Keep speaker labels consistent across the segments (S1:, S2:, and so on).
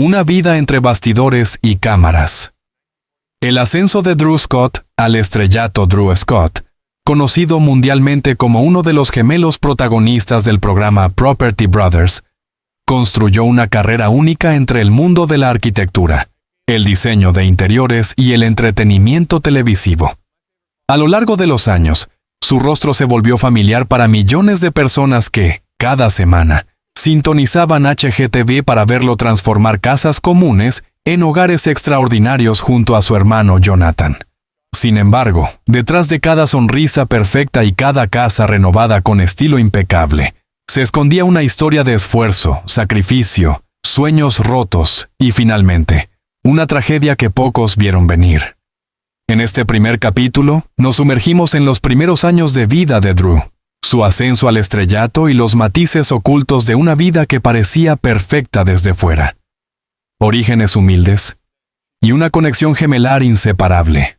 S1: Una vida entre bastidores y cámaras. El ascenso de Drew Scott al estrellato Drew Scott, conocido mundialmente como uno de los gemelos protagonistas del programa Property Brothers, construyó una carrera única entre el mundo de la arquitectura, el diseño de interiores y el entretenimiento televisivo. A lo largo de los años, su rostro se volvió familiar para millones de personas que, cada semana, sintonizaban HGTV para verlo transformar casas comunes en hogares extraordinarios junto a su hermano Jonathan. Sin embargo, detrás de cada sonrisa perfecta y cada casa renovada con estilo impecable, se escondía una historia de esfuerzo, sacrificio, sueños rotos y, finalmente, una tragedia que pocos vieron venir. En este primer capítulo, nos sumergimos en los primeros años de vida de Drew, su ascenso al estrellato y los matices ocultos de una vida que parecía perfecta desde fuera. Orígenes humildes y una conexión gemelar inseparable.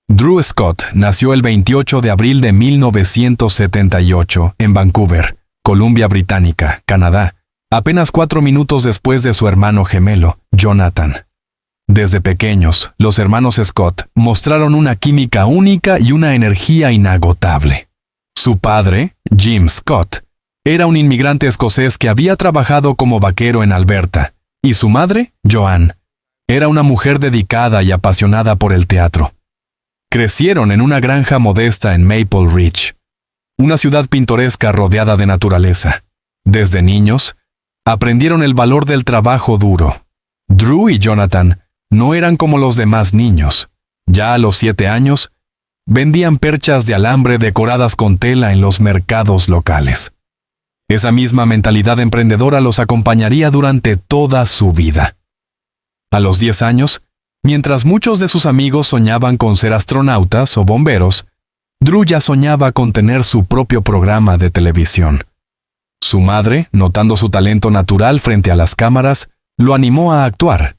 S1: Drew Scott nació el 28 de abril de 1978 en Vancouver, Columbia Británica, Canadá, apenas 4 minutos después de su hermano gemelo, Jonathan. Desde pequeños, los hermanos Scott mostraron una química única y una energía inagotable. Su padre, Jim Scott, era un inmigrante escocés que había trabajado como vaquero en Alberta, y su madre, Joanne, era una mujer dedicada y apasionada por el teatro. Crecieron en una granja modesta en Maple Ridge, una ciudad pintoresca rodeada de naturaleza. Desde niños, aprendieron el valor del trabajo duro. Drew y Jonathan no eran como los demás niños. Ya a los 7 años, vendían perchas de alambre decoradas con tela en los mercados locales. Esa misma mentalidad emprendedora los acompañaría durante toda su vida. A los 10 años, mientras muchos de sus amigos soñaban con ser astronautas o bomberos, Drew ya soñaba con tener su propio programa de televisión. Su madre, notando su talento natural frente a las cámaras, lo animó a actuar.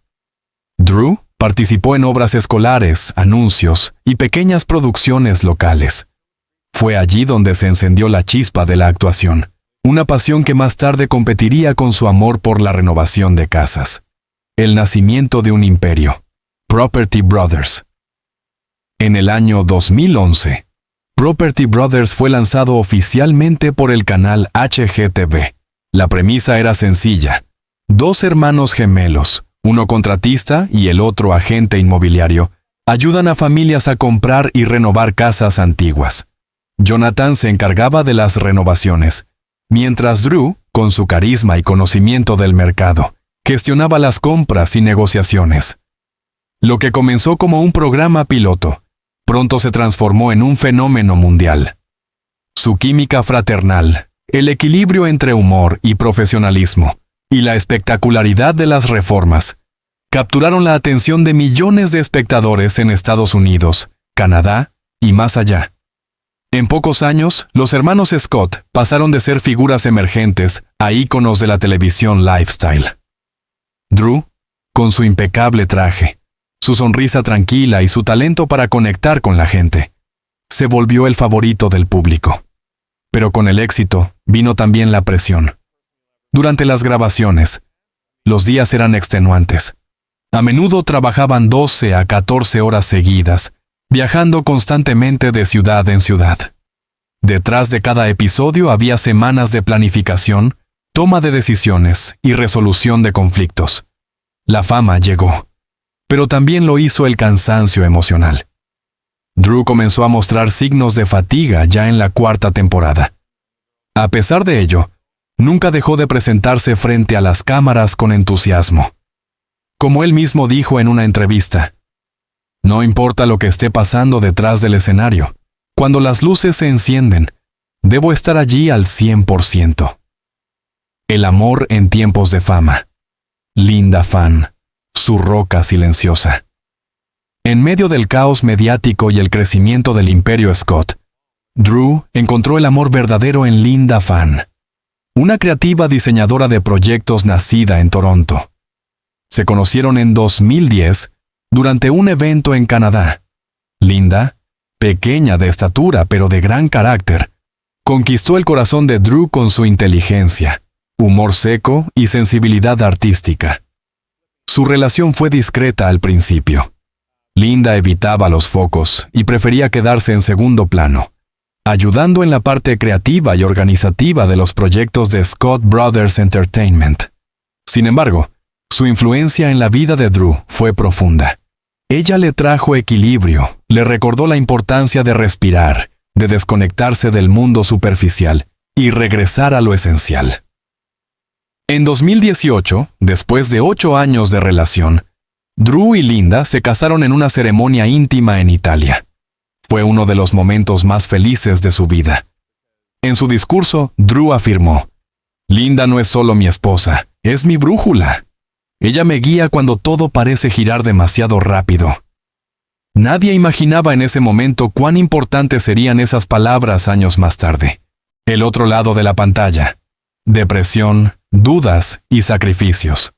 S1: Drew participó en obras escolares, anuncios y pequeñas producciones locales. Fue allí donde se encendió la chispa de la actuación, una pasión que más tarde competiría con su amor por la renovación de casas. El nacimiento de un imperio, Property Brothers. En el año 2011, Property Brothers fue lanzado oficialmente por el canal HGTV. La premisa era sencilla: 2 hermanos gemelos, uno contratista y el otro agente inmobiliario, ayudan a familias a comprar y renovar casas antiguas. Jonathan se encargaba de las renovaciones, mientras Drew, con su carisma y conocimiento del mercado, gestionaba las compras y negociaciones. Lo que comenzó como un programa piloto, pronto se transformó en un fenómeno mundial. Su química fraternal, el equilibrio entre humor y profesionalismo, y la espectacularidad de las reformas capturaron la atención de millones de espectadores en Estados Unidos, Canadá y más allá. En pocos años, los hermanos Scott pasaron de ser figuras emergentes a íconos de la televisión lifestyle. Drew, con su impecable traje, su sonrisa tranquila y su talento para conectar con la gente, se volvió el favorito del público. Pero con el éxito vino también la presión. Durante las grabaciones, los días eran extenuantes. A menudo trabajaban 12 a 14 horas seguidas, viajando constantemente de ciudad en ciudad. Detrás de cada episodio había semanas de planificación, toma de decisiones y resolución de conflictos. La fama llegó, pero también lo hizo el cansancio emocional. Drew comenzó a mostrar signos de fatiga ya en la 4ª temporada. A pesar de ello, nunca dejó de presentarse frente a las cámaras con entusiasmo. Como él mismo dijo en una entrevista, no importa lo que esté pasando detrás del escenario, cuando las luces se encienden, debo estar allí al 100%. El amor en tiempos de fama. Linda Fan, su roca silenciosa. En medio del caos mediático y el crecimiento del imperio Scott, Drew encontró el amor verdadero en Linda Fan, una creativa diseñadora de proyectos nacida en Toronto. Se conocieron en 2010 durante un evento en Canadá. Linda, pequeña de estatura pero de gran carácter, conquistó el corazón de Drew con su inteligencia, humor seco y sensibilidad artística. Su relación fue discreta al principio. Linda evitaba los focos y prefería quedarse en segundo plano, ayudando en la parte creativa y organizativa de los proyectos de Scott Brothers Entertainment. Sin embargo, su influencia en la vida de Drew fue profunda. Ella le trajo equilibrio, le recordó la importancia de respirar, de desconectarse del mundo superficial y regresar a lo esencial. En 2018, después de 8 años de relación, Drew y Linda se casaron en una ceremonia íntima en Italia. Fue uno de los momentos más felices de su vida. En su discurso, Drew afirmó: «Linda no es solo mi esposa, es mi brújula. Ella me guía cuando todo parece girar demasiado rápido». Nadie imaginaba en ese momento cuán importantes serían esas palabras años más tarde. El otro lado de la pantalla: depresión, dudas y sacrificios.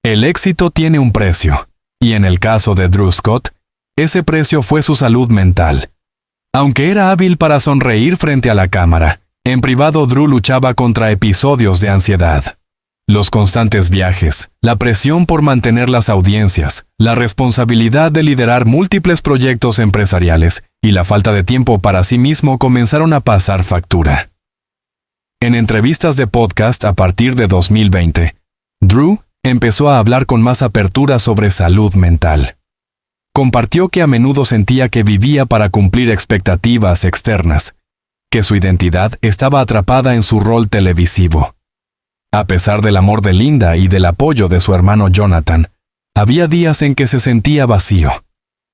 S1: El éxito tiene un precio, y en el caso de Drew Scott, ese precio fue su salud mental. Aunque era hábil para sonreír frente a la cámara, en privado Drew luchaba contra episodios de ansiedad. Los constantes viajes, la presión por mantener las audiencias, la responsabilidad de liderar múltiples proyectos empresariales y la falta de tiempo para sí mismo comenzaron a pasar factura. En entrevistas de podcast a partir de 2020, Drew empezó a hablar con más apertura sobre salud mental. Compartió que a menudo sentía que vivía para cumplir expectativas externas, que su identidad estaba atrapada en su rol televisivo. A pesar del amor de Linda y del apoyo de su hermano Jonathan, había días en que se sentía vacío.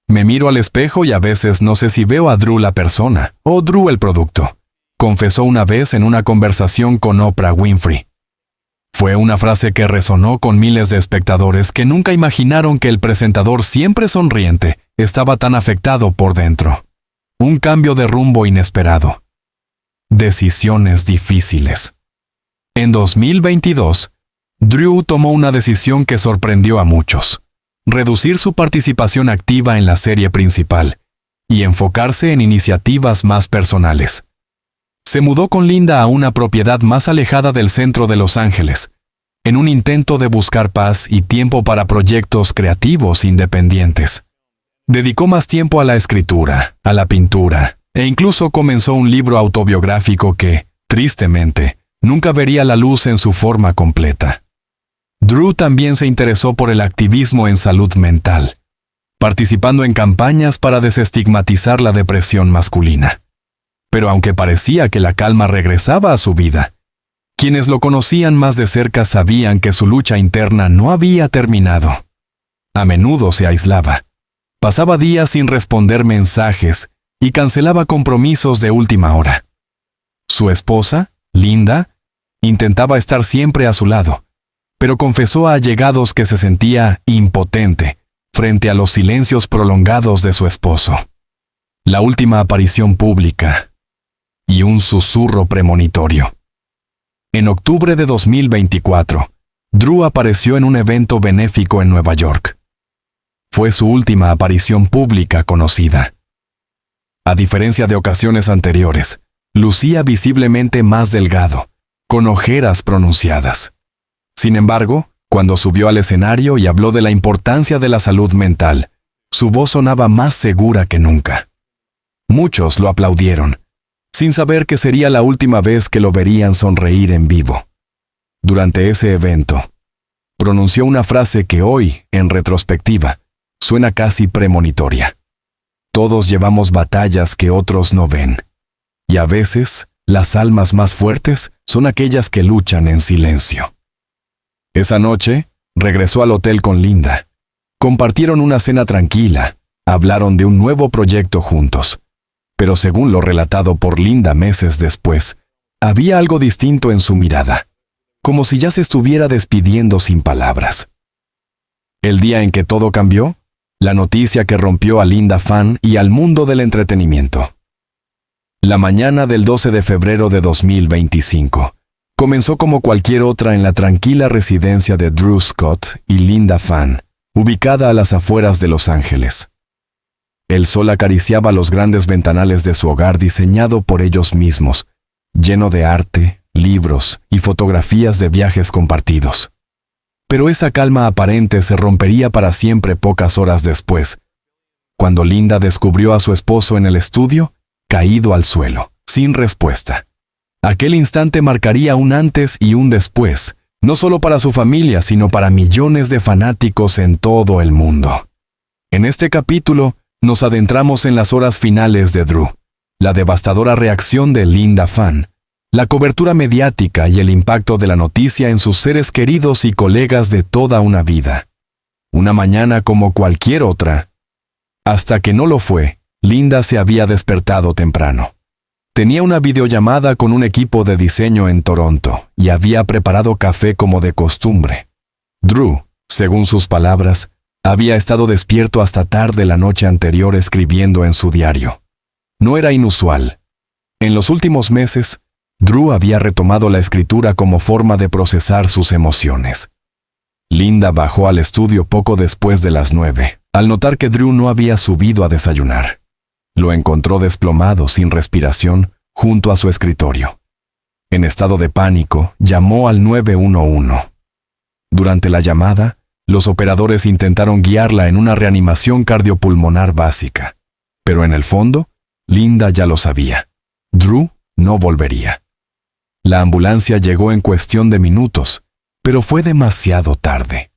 S1: «Me miro al espejo y a veces no sé si veo a Drew la persona o Drew el producto», confesó una vez en una conversación con Oprah Winfrey. Fue una frase que resonó con miles de espectadores que nunca imaginaron que el presentador siempre sonriente estaba tan afectado por dentro. Un cambio de rumbo inesperado. Decisiones difíciles. En 2022, Drew tomó una decisión que sorprendió a muchos: reducir su participación activa en la serie principal y enfocarse en iniciativas más personales. Se mudó con Linda a una propiedad más alejada del centro de Los Ángeles, en un intento de buscar paz y tiempo para proyectos creativos independientes. Dedicó más tiempo a la escritura, a la pintura, e incluso comenzó un libro autobiográfico que, tristemente, nunca vería la luz en su forma completa. Drew también se interesó por el activismo en salud mental, participando en campañas para desestigmatizar la depresión masculina. Pero aunque parecía que la calma regresaba a su vida, quienes lo conocían más de cerca sabían que su lucha interna no había terminado. A menudo se aislaba, pasaba días sin responder mensajes y cancelaba compromisos de última hora. Su esposa, Linda, intentaba estar siempre a su lado, pero confesó a allegados que se sentía impotente frente a los silencios prolongados de su esposo. La última aparición pública y un susurro premonitorio. En octubre de 2024, Drew apareció en un evento benéfico en Nueva York. Fue su última aparición pública conocida. A diferencia de ocasiones anteriores, lucía visiblemente más delgado, con ojeras pronunciadas. Sin embargo, cuando subió al escenario y habló de la importancia de la salud mental, su voz sonaba más segura que nunca. Muchos lo aplaudieron, sin saber que sería la última vez que lo verían sonreír en vivo. Durante ese evento, pronunció una frase que hoy, en retrospectiva, suena casi premonitoria. Todos llevamos batallas que otros no ven, y a veces, las almas más fuertes son aquellas que luchan en silencio. Esa noche, regresó al hotel con Linda. Compartieron una cena tranquila, hablaron de un nuevo proyecto juntos. Pero según lo relatado por Linda meses después, había algo distinto en su mirada, como si ya se estuviera despidiendo sin palabras. El día en que todo cambió, la noticia que rompió a Linda fan y al mundo del entretenimiento. La mañana del 12 de febrero de 2025 comenzó como cualquier otra en la tranquila residencia de Drew Scott y Linda Fan, ubicada a las afueras de Los Ángeles. El sol acariciaba los grandes ventanales de su hogar diseñado por ellos mismos, lleno de arte, libros y fotografías de viajes compartidos. Pero esa calma aparente se rompería para siempre pocas horas después, cuando Linda descubrió a su esposo en el estudio, caído al suelo, sin respuesta. Aquel instante marcaría un antes y un después, no solo para su familia, sino para millones de fanáticos en todo el mundo. En este capítulo, nos adentramos en las horas finales de Drew, la devastadora reacción de Linda Fan, la cobertura mediática y el impacto de la noticia en sus seres queridos y colegas de toda una vida. Una mañana como cualquier otra. Hasta que no lo fue, Linda se había despertado temprano. Tenía una videollamada con un equipo de diseño en Toronto y había preparado café como de costumbre. Drew, según sus palabras, había estado despierto hasta tarde la noche anterior escribiendo en su diario. No era inusual. En los últimos meses, Drew había retomado la escritura como forma de procesar sus emociones. Linda bajó al estudio poco después de las 9, al notar que Drew no había subido a desayunar. Lo encontró desplomado, sin respiración, junto a su escritorio. En estado de pánico, llamó al 911. Durante la llamada, los operadores intentaron guiarla en una reanimación cardiopulmonar básica. Pero en el fondo, Linda ya lo sabía. Drew no volvería. La ambulancia llegó en cuestión de minutos, pero fue demasiado tarde.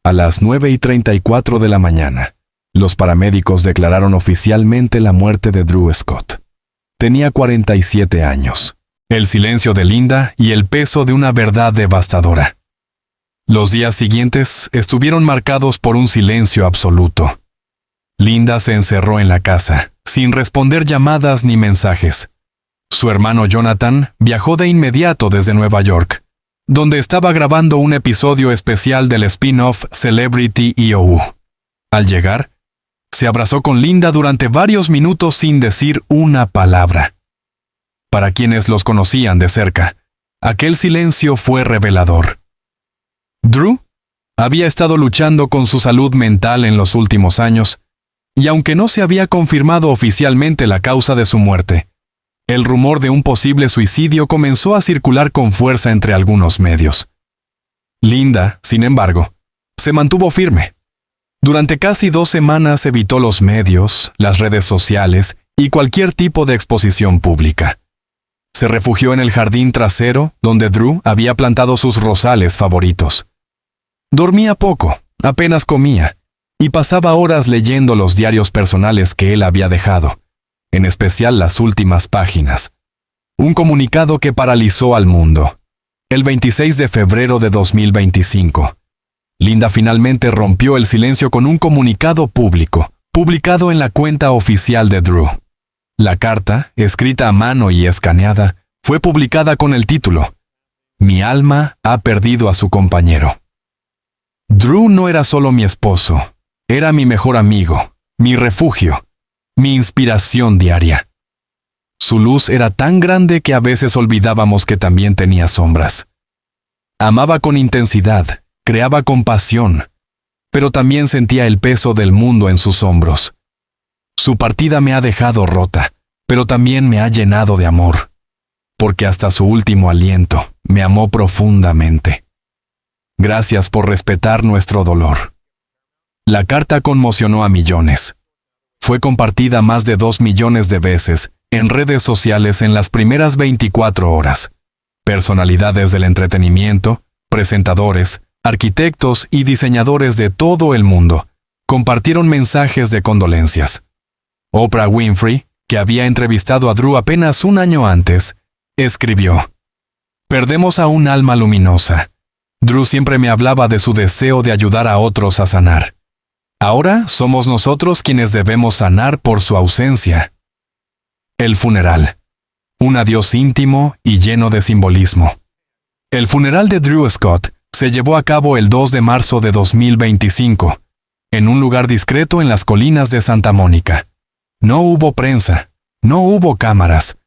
S1: A las 9:34 de la mañana, los paramédicos declararon oficialmente la muerte de Drew Scott. Tenía 47 años. El silencio de Linda y el peso de una verdad devastadora. Los días siguientes estuvieron marcados por un silencio absoluto. Linda se encerró en la casa, sin responder llamadas ni mensajes. Su hermano Jonathan viajó de inmediato desde Nueva York, donde estaba grabando un episodio especial del spin-off Celebrity EOU. Al llegar, se abrazó con Linda durante varios minutos sin decir una palabra. Para quienes los conocían de cerca, aquel silencio fue revelador. Drew había estado luchando con su salud mental en los últimos años, y aunque no se había confirmado oficialmente la causa de su muerte, el rumor de un posible suicidio comenzó a circular con fuerza entre algunos medios. Linda, sin embargo, se mantuvo firme. Durante casi 2 semanas evitó los medios, las redes sociales y cualquier tipo de exposición pública. Se refugió en el jardín trasero, donde Drew había plantado sus rosales favoritos. Dormía poco, apenas comía, y pasaba horas leyendo los diarios personales que él había dejado, en especial las últimas páginas. Un comunicado que paralizó al mundo. El 26 de febrero de 2025. Linda finalmente rompió el silencio con un comunicado público, publicado en la cuenta oficial de Drew. La carta, escrita a mano y escaneada, fue publicada con el título: Mi alma ha perdido a su compañero. Drew no era solo mi esposo, era mi mejor amigo, mi refugio, mi inspiración diaria. Su luz era tan grande que a veces olvidábamos que también tenía sombras. Amaba con intensidad, creaba con pasión, pero también sentía el peso del mundo en sus hombros. Su partida me ha dejado rota, pero también me ha llenado de amor, porque hasta su último aliento me amó profundamente. Gracias por respetar nuestro dolor. La carta conmocionó a millones. Fue compartida más de 2 millones de veces en redes sociales en las primeras 24 horas. Personalidades del entretenimiento, presentadores, arquitectos y diseñadores de todo el mundo compartieron mensajes de condolencias. Oprah Winfrey, que había entrevistado a Drew apenas un año antes, escribió: Perdemos a un alma luminosa. Drew siempre me hablaba de su deseo de ayudar a otros a sanar. Ahora somos nosotros quienes debemos sanar por su ausencia. El funeral. Un adiós íntimo y lleno de simbolismo. El funeral de Drew Scott se llevó a cabo el 2 de marzo de 2025, en un lugar discreto en las colinas de Santa Mónica. No hubo prensa, no hubo cámaras.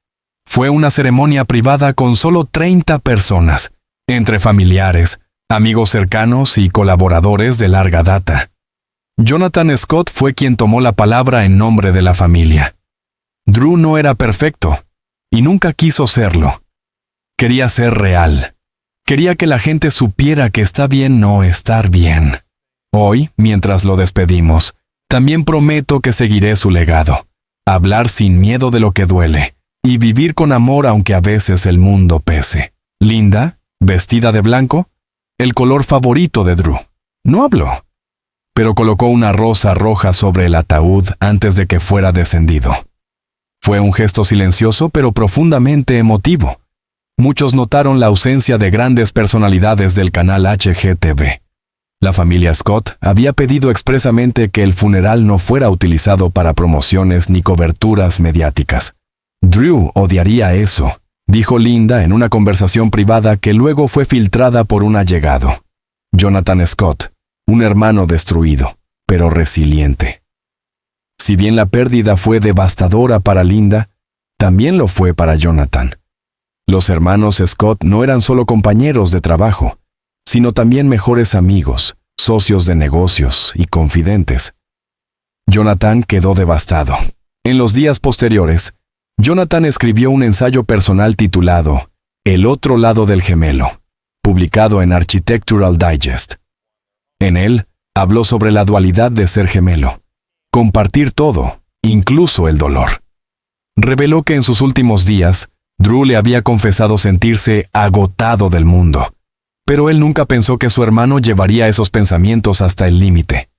S1: Fue una ceremonia privada con solo 30 personas, entre familiares, amigos cercanos y colaboradores de larga data. Jonathan Scott fue quien tomó la palabra en nombre de la familia. Drew no era perfecto, y nunca quiso serlo. Quería ser real. Quería que la gente supiera que está bien no estar bien. Hoy, mientras lo despedimos, también prometo que seguiré su legado. Hablar sin miedo de lo que duele y vivir con amor aunque a veces el mundo pese. Linda, vestida de blanco, el color favorito de Drew. No habló, pero colocó una rosa roja sobre el ataúd antes de que fuera descendido. Fue un gesto silencioso pero profundamente emotivo. Muchos notaron la ausencia de grandes personalidades del canal HGTV. La familia Scott había pedido expresamente que el funeral no fuera utilizado para promociones ni coberturas mediáticas. Drew odiaría eso, dijo Linda en una conversación privada que luego fue filtrada por un allegado. Jonathan Scott, un hermano destruido, pero resiliente. Si bien la pérdida fue devastadora para Linda, también lo fue para Jonathan. Los hermanos Scott no eran solo compañeros de trabajo, sino también mejores amigos, socios de negocios y confidentes. Jonathan quedó devastado. En los días posteriores, Jonathan escribió un ensayo personal titulado El otro lado del gemelo, publicado en Architectural Digest. En él, habló sobre la dualidad de ser gemelo, compartir todo, incluso el dolor. Reveló que en sus últimos días, Drew le había confesado sentirse agotado del mundo, pero él nunca pensó que su hermano llevaría esos pensamientos hasta el límite.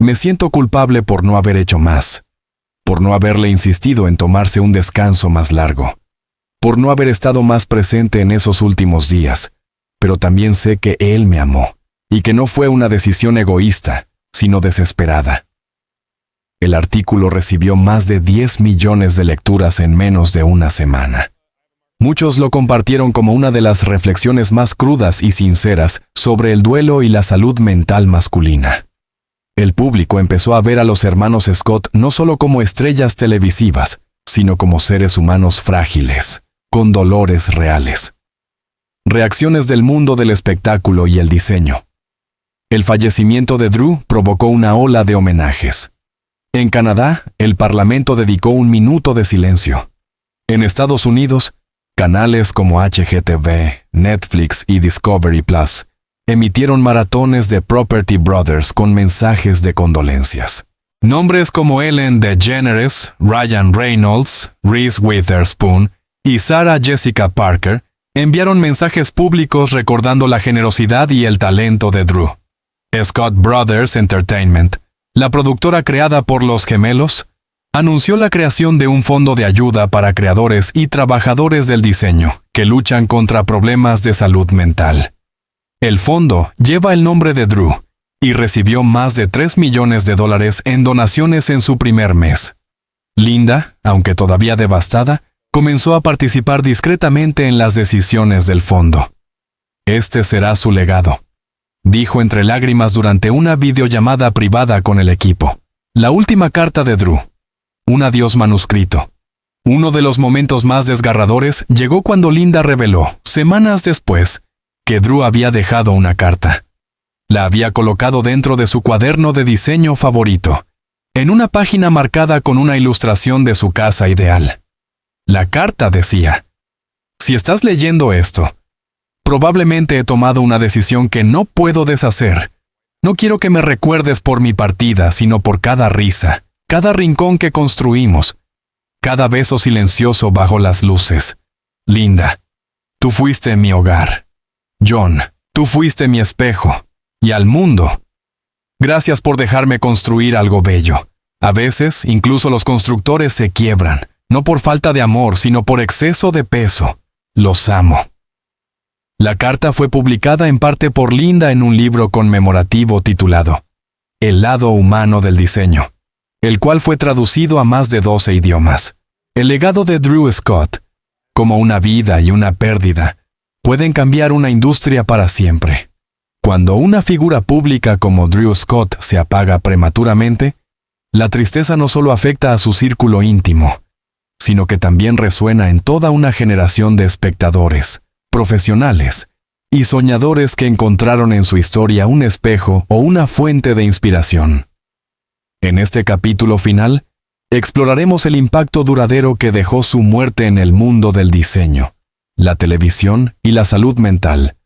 S1: Me siento culpable por no haber hecho más, por no haberle insistido en tomarse un descanso más largo, por no haber estado más presente en esos últimos días, pero también sé que él me amó, y que no fue una decisión egoísta, sino desesperada. El artículo recibió más de 10 millones de lecturas en menos de una semana. Muchos lo compartieron como una de las reflexiones más crudas y sinceras sobre el duelo y la salud mental masculina. El público empezó a ver a los hermanos Scott no solo como estrellas televisivas, sino como seres humanos frágiles, con dolores reales. Reacciones del mundo del espectáculo y el diseño. El fallecimiento de Drew provocó una ola de homenajes. En Canadá, el Parlamento dedicó un minuto de silencio. En Estados Unidos, canales como HGTV, Netflix y Discovery Plus emitieron maratones de Property Brothers con mensajes de condolencias. Nombres como Ellen DeGeneres, Ryan Reynolds, Reese Witherspoon y Sarah Jessica Parker enviaron mensajes públicos recordando la generosidad y el talento de Drew. Scott Brothers Entertainment, la productora creada por los gemelos, anunció la creación de un fondo de ayuda para creadores y trabajadores del diseño que luchan contra problemas de salud mental. El fondo lleva el nombre de Drew y recibió más de $3 millones en donaciones en su primer mes. Linda, aunque todavía devastada, comenzó a participar discretamente en las decisiones del fondo. Este será su legado, dijo entre lágrimas durante una videollamada privada con el equipo. La última carta de Drew. Un adiós manuscrito. Uno de los momentos más desgarradores llegó cuando Linda reveló, semanas después, que Drew había dejado una carta. La había colocado dentro de su cuaderno de diseño favorito, en una página marcada con una ilustración de su casa ideal. La carta decía: si estás leyendo esto, probablemente he tomado una decisión que no puedo deshacer. No quiero que me recuerdes por mi partida, sino por cada risa, cada rincón que construimos, cada beso silencioso bajo las luces. Linda, tú fuiste mi hogar. John, tú fuiste mi espejo. Y al mundo. Gracias por dejarme construir algo bello. A veces, incluso los constructores se quiebran, no por falta de amor, sino por exceso de peso. Los amo. La carta fue publicada en parte por Linda en un libro conmemorativo titulado El lado humano del diseño, el cual fue traducido a más de 12 idiomas. El legado de Drew Scott, como una vida y una pérdida, pueden cambiar una industria para siempre. Cuando una figura pública como Drew Scott se apaga prematuramente, la tristeza no solo afecta a su círculo íntimo, sino que también resuena en toda una generación de espectadores, profesionales y soñadores que encontraron en su historia un espejo o una fuente de inspiración. En este capítulo final, exploraremos el impacto duradero que dejó su muerte en el mundo del diseño, la televisión y la salud mental,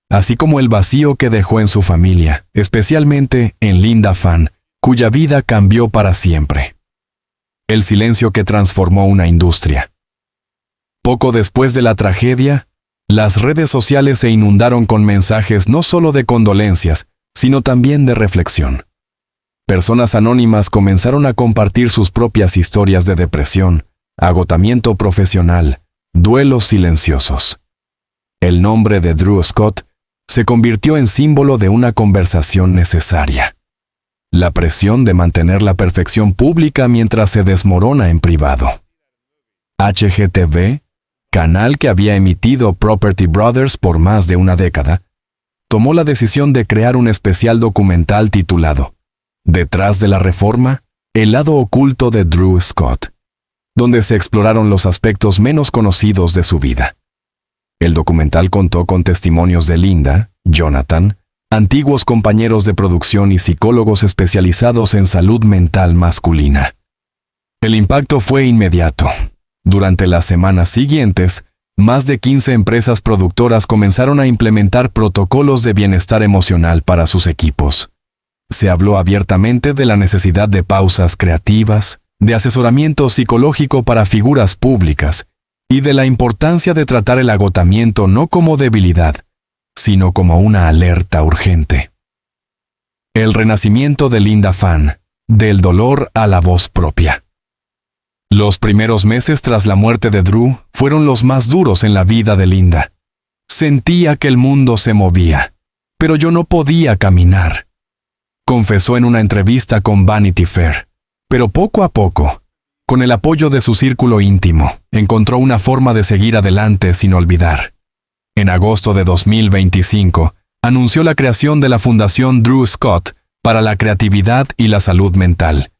S1: así como el vacío que dejó en su familia, especialmente en Linda Fan, cuya vida cambió para siempre. El silencio que transformó una industria. Poco después de la tragedia, las redes sociales se inundaron con mensajes no solo de condolencias, sino también de reflexión. Personas anónimas comenzaron a compartir sus propias historias de depresión, agotamiento profesional, duelos silenciosos. El nombre de Drew Scott se convirtió en símbolo de una conversación necesaria. La presión de mantener la perfección pública mientras se desmorona en privado. HGTV, canal que había emitido Property Brothers por más de una década, tomó la decisión de crear un especial documental titulado Detrás de la Reforma, el lado oculto de Drew Scott, donde se exploraron los aspectos menos conocidos de su vida. El documental contó con testimonios de Linda, Jonathan, antiguos compañeros de producción y psicólogos especializados en salud mental masculina. El impacto fue inmediato. Durante las semanas siguientes, más de 15 empresas productoras comenzaron a implementar protocolos de bienestar emocional para sus equipos. Se habló abiertamente de la necesidad de pausas creativas, de asesoramiento psicológico para figuras públicas y de la importancia de tratar el agotamiento no como debilidad, sino como una alerta urgente. El renacimiento de Linda Fan, del dolor a la voz propia. Los primeros meses tras la muerte de Drew fueron los más duros en la vida de Linda. Sentía que el mundo se movía, pero yo no podía caminar, confesó en una entrevista con Vanity Fair. Pero poco a poco, con el apoyo de su círculo íntimo, encontró una forma de seguir adelante sin olvidar. En agosto de 2025, anunció la creación de la Fundación Drew Scott para la Creatividad y la Salud Mental,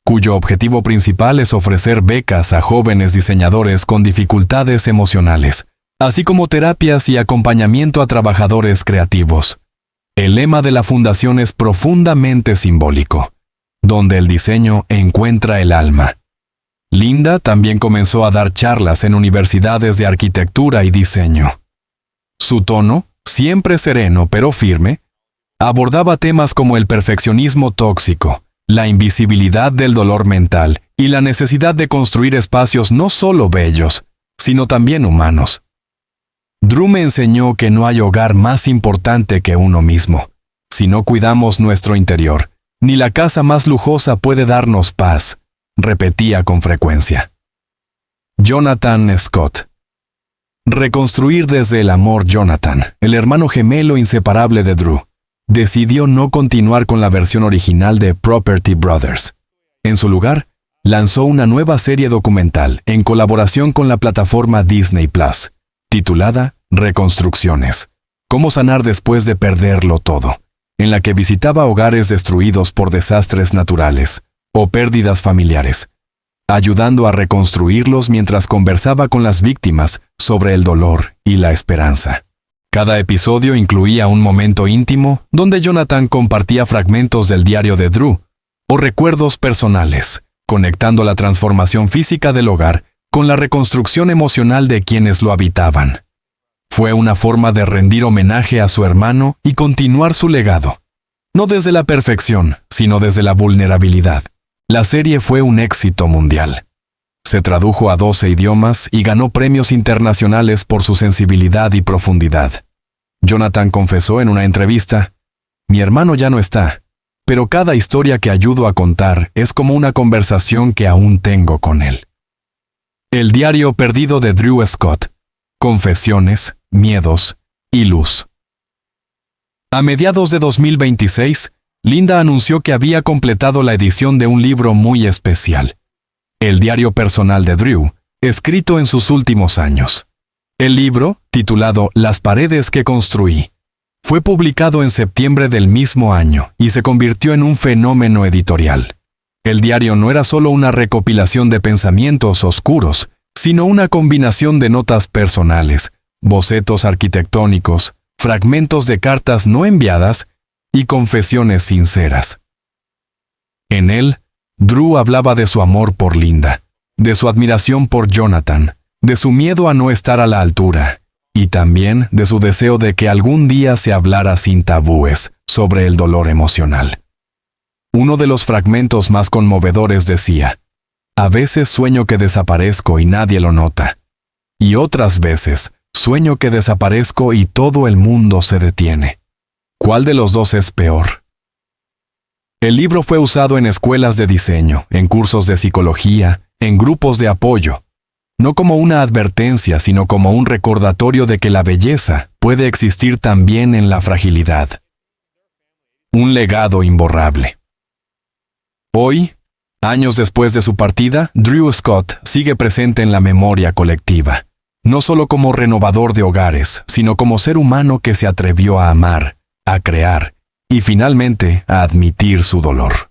S1: cuyo objetivo principal es ofrecer becas a jóvenes diseñadores con dificultades emocionales, así como terapias y acompañamiento a trabajadores creativos. El lema de la fundación es profundamente simbólico, donde el diseño encuentra el alma. Linda también comenzó a dar charlas en universidades de arquitectura y diseño. Su tono, siempre sereno pero firme, abordaba temas como el perfeccionismo tóxico, la invisibilidad del dolor mental y la necesidad de construir espacios no solo bellos, sino también humanos. Drew me enseñó que no hay hogar más importante que uno mismo. Si no cuidamos nuestro interior, ni la casa más lujosa puede darnos paz, repetía con frecuencia. Jonathan Scott. Reconstruir desde el amor. Jonathan, el hermano gemelo inseparable de Drew, decidió no continuar con la versión original de Property Brothers. En su lugar, lanzó una nueva serie documental en colaboración con la plataforma Disney Plus, titulada Reconstrucciones. Cómo sanar después de perderlo todo, en la que visitaba hogares destruidos por desastres naturales o pérdidas familiares, ayudando a reconstruirlos mientras conversaba con las víctimas sobre el dolor y la esperanza. Cada episodio incluía un momento íntimo donde Jonathan compartía fragmentos del diario de Drew o recuerdos personales, conectando la transformación física del hogar con la reconstrucción emocional de quienes lo habitaban. Fue una forma de rendir homenaje a su hermano y continuar su legado. No desde la perfección, sino desde la vulnerabilidad. La serie fue un éxito mundial. Se tradujo a 12 idiomas y ganó premios internacionales por su sensibilidad y profundidad. Jonathan confesó en una entrevista: «Mi hermano ya no está, pero cada historia que ayudo a contar es como una conversación que aún tengo con él». El diario perdido de Drew Scott. Confesiones, miedos y luz. A mediados de 2026, Linda anunció que había completado la edición de un libro muy especial, el diario personal de Drew, escrito en sus últimos años. El libro, titulado Las paredes que construí, fue publicado en septiembre del mismo año y se convirtió en un fenómeno editorial. El diario no era solo una recopilación de pensamientos oscuros, sino una combinación de notas personales, bocetos arquitectónicos, fragmentos de cartas no enviadas y confesiones sinceras. En él, Drew hablaba de su amor por Linda, de su admiración por Jonathan, de su miedo a no estar a la altura y también de su deseo de que algún día se hablara sin tabúes sobre el dolor emocional. Uno de los fragmentos más conmovedores decía: "A veces sueño que desaparezco y nadie lo nota, y otras veces sueño que desaparezco y todo el mundo se detiene. ¿Cuál de los dos es peor?". El libro fue usado en escuelas de diseño, en cursos de psicología, en grupos de apoyo, no como una advertencia, sino como un recordatorio de que la belleza puede existir también en la fragilidad. Un legado imborrable. Hoy, años después de su partida, Drew Scott sigue presente en la memoria colectiva, no solo como renovador de hogares, sino como ser humano que se atrevió a amar, a crear y finalmente a admitir su dolor.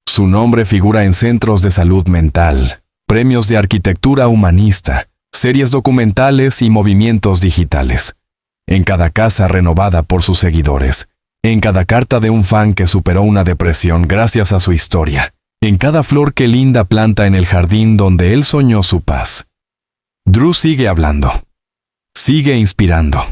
S1: Su nombre figura en centros de salud mental, premios de arquitectura humanista, series documentales y movimientos digitales, en cada casa renovada por sus seguidores, en cada carta de un fan que superó una depresión gracias a su historia, en cada flor que Linda planta en el jardín donde él soñó su paz. Drew sigue hablando, sigue inspirando.